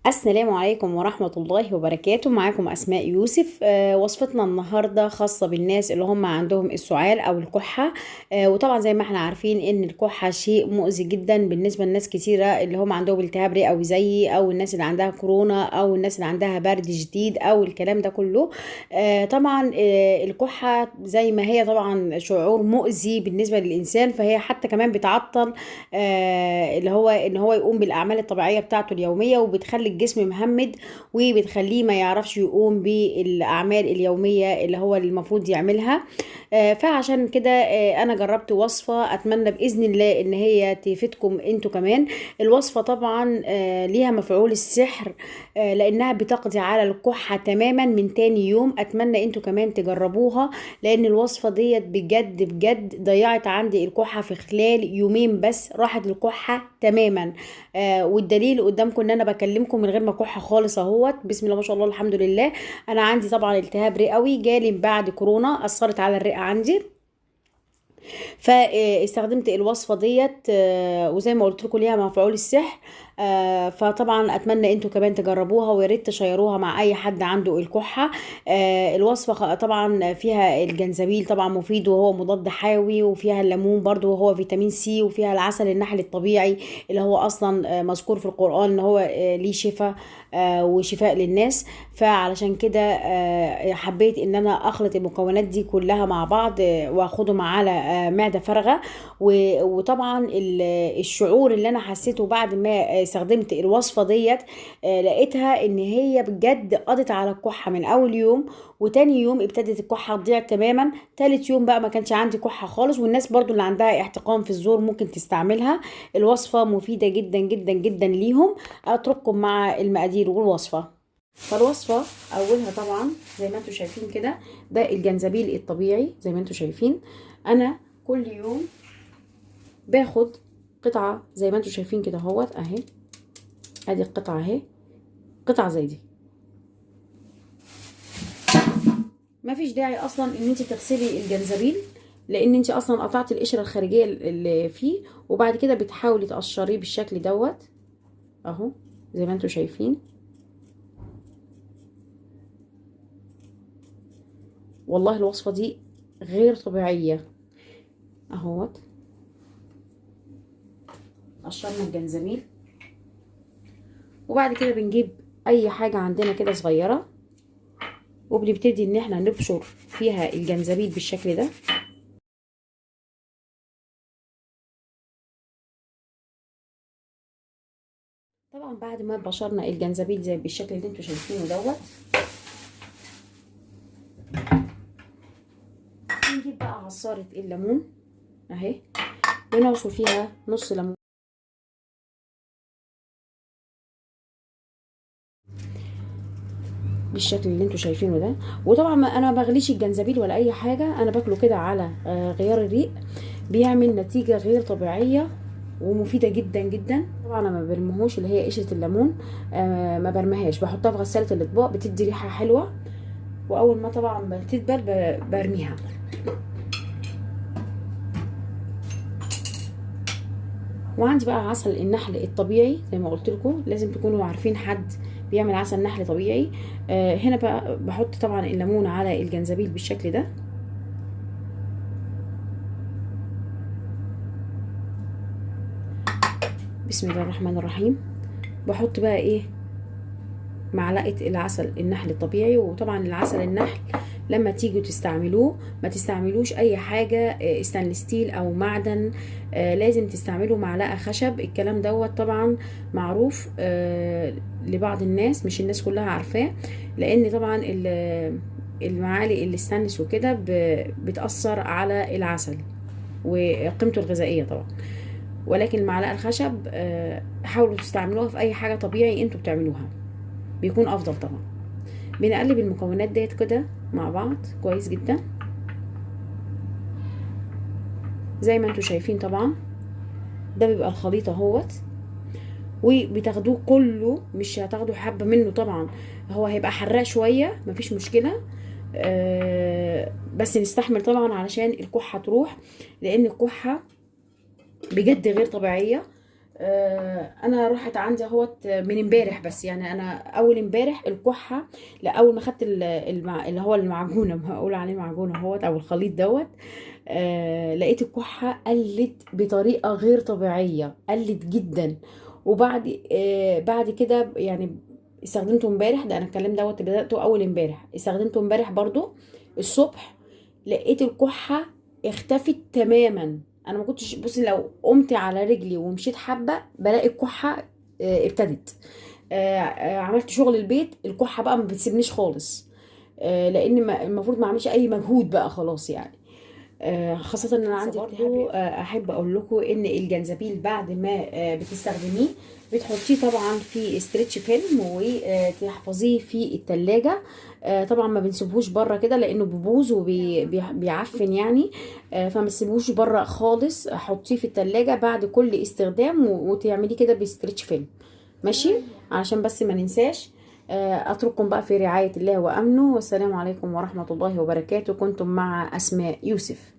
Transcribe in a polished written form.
السلام عليكم ورحمة الله وبركاته. معاكم أسماء يوسف. وصفتنا النهاردة خاصة بالناس اللي هم عندهم السعال أو الكحة. وطبعا زي ما احنا عارفين إن الكحة شيء مؤذي جدا بالنسبة لناس كتيرة اللي هم عندهم التهاب رئوي زيي، أو الناس اللي عندها كورونا، أو الناس اللي عندها برد شديد، أو الكلام ده كله. طبعا الكحة زي ما هي طبعا شعور مؤذي بالنسبة للإنسان، فهي حتى كمان بتعطل اللي هو ان هو يقوم بالاعمال الطبيعيه بتاعته اليوميه، وبتخلي الجسم مهمد، وبتخليه ما يعرفش يقوم بالاعمال اليوميه اللي هو المفروض يعملها. فعشان كده انا جربت وصفه، اتمنى باذن الله ان هي تفيدكم انتوا كمان. الوصفه طبعا ليها مفعول السحر، لانها بتقضي على الكحه تماما من تاني يوم. اتمنى انتوا كمان تجربوها، لان الوصفه ديت بجد بجد ضيعت عندي الكحه في خلال يومين بس، راحت الكحه تماما. والدليل قدامكم ان انا بكلمكم من غير ما كحه خالص اهوت. بسم الله ما شاء الله، الحمد لله. انا عندي طبعا التهاب رئوي جالي بعد كورونا، اثرت على الرئه عندي، فاستخدمت الوصفه ديت. وزي ما قلت لكم ليها مفعول السحر. فطبعا اتمنى انتوا كمان تجربوها، ويا ريت تشيروها مع اي حد عنده الكحه. الوصفه طبعا فيها الجنزبيل، طبعا مفيد وهو مضاد حيوي، وفيها الليمون برضو وهو فيتامين سي، وفيها العسل النحل الطبيعي اللي هو اصلا مذكور في القرآن ان هو ليه شفاء وشفاء للناس. فعلشان كده حبيت ان انا اخلط المكونات دي كلها مع بعض، واخدهم على معدة فارغة. وطبعا الشعور اللي انا حسيته بعد ما استخدمت الوصفة ديت، لقيتها ان هي بجد قضت على الكحة من اول يوم. وتاني يوم ابتدت الكحة تضيع تماما. تالت يوم بقى ما كانش عندي كحة خالص. والناس برضو اللي عندها احتقان في الزور ممكن تستعملها. الوصفة مفيدة جدا جدا جدا ليهم. اترككم مع المقادير والوصفة. فالوصفة أولها طبعا زي ما انتوا شايفين كده، ده الجنزبيل الطبيعي زي ما انتوا شايفين. أنا كل يوم باخد قطعة زي ما انتوا شايفين كده اهوت اهي. ادي القطعة اهي، قطعة زي دي. مفيش داعي اصلا ان انت تغسلي الجنزبيل، لان انت اصلا قطعت القشرة الخارجية اللي فيه، وبعد كده بتحاولي تقشريه بالشكل دوت اهو زي ما انتوا شايفين. والله الوصفة دي غير طبيعية اهوت. قشرنا الجنزبيل، وبعد كده بنجيب اي حاجة عندنا كده صغيرة، وبنبتدي ان احنا نبشر فيها الجنزبيل بالشكل ده. طبعا بعد ما بشرنا الجنزبيل زي بالشكل اللي انتوا شايفينه دوت، نجيب بقى عصارة الليمون اهي، بنعصر فيها نص ليمون بالشكل اللي انتوا شايفينه ده. وطبعا ما انا بغليش الجنزبيل ولا اي حاجة، انا باكله كده على غيار الريق. بيعمل نتيجة غير طبيعية ومفيدة جدا جدا. طبعا انا ما برميهوش، اللي هي قشرة الليمون ما برميهاش، بحطها في غسالة الاطباق، بتدي ريحة حلوة. واول ما طبعا بتدبل برميها. وعندي بقى عسل النحل الطبيعي زي ما قلت لكم، لازم تكونوا عارفين حد بيعمل عسل نحل طبيعي. هنا بقى بحط طبعا الليمون على الجنزبيل بالشكل ده. بسم الله الرحمن الرحيم. بحط بقى ايه، معلقه العسل النحل الطبيعي. وطبعا العسل النحل لما تيجوا تستعملوه ما تستعملوش اي حاجه ستانلس ستيل او معدن، لازم تستعملوا معلقه خشب. الكلام دوت طبعا معروف لبعض الناس، مش الناس كلها عارفاه، لان طبعا المعالق الستانلس وكده بتاثر على العسل وقيمته الغذائيه طبعا. ولكن المعلقه الخشب حاولوا تستعملوها في اي حاجه طبيعي انتوا بتعملوها، بيكون افضل طبعا. بنقلب المكونات ديت كده مع بعض كويس جدا زي ما انتوا شايفين. طبعا ده بيبقى الخليط اهوت، وبتاخدوه كله، مش هتاخدوا حبه منه طبعا، هو هيبقى حراق شويه مفيش مشكله. بس نستحمل طبعا علشان الكحه تروح، لان الكحه بجد غير طبيعيه. انا رحت عندي اهوت من امبارح، بس يعني انا اول امبارح الكحه، لا اول ما خدت اللي هو المعجونه، ما اقول عليه معجونه اهوت او الخليط دوت. لقيت الكحه قلت بطريقه غير طبيعيه، قلت جدا. وبعد بعد كده يعني استخدمته امبارح، ده انا الكلام دوت بدأته اول امبارح، استخدمته امبارح برضو الصبح. لقيت الكحه اختفت تماما. انا ما كنتش، بصي لو قمت على رجلي ومشيت حبه بلاقي الكحه ابتدت. عملت شغل البيت، الكحه بقى ما بتسيبنيش خالص. لان المفروض ما اعملش اي مجهود بقى خلاص يعني. خاصة ان انا عندي برضو احب اقول لكم ان الجنزبيل بعد ما بتستخدميه بتحطيه طبعا في استرتش فيلم وتحفظيه في التلاجة. طبعا ما بنسيبهوش بره كده لانه بيبوظ وبيعفن يعني. فما تسيبوش بره خالص، حطيه في التلاجة بعد كل استخدام وتعمليه كده باسترتش فيلم. ماشي، علشان بس ما ننساش. اترككم بقى في رعاية الله وامنه، والسلام عليكم ورحمة الله وبركاته. كنتم مع اسماء يوسف.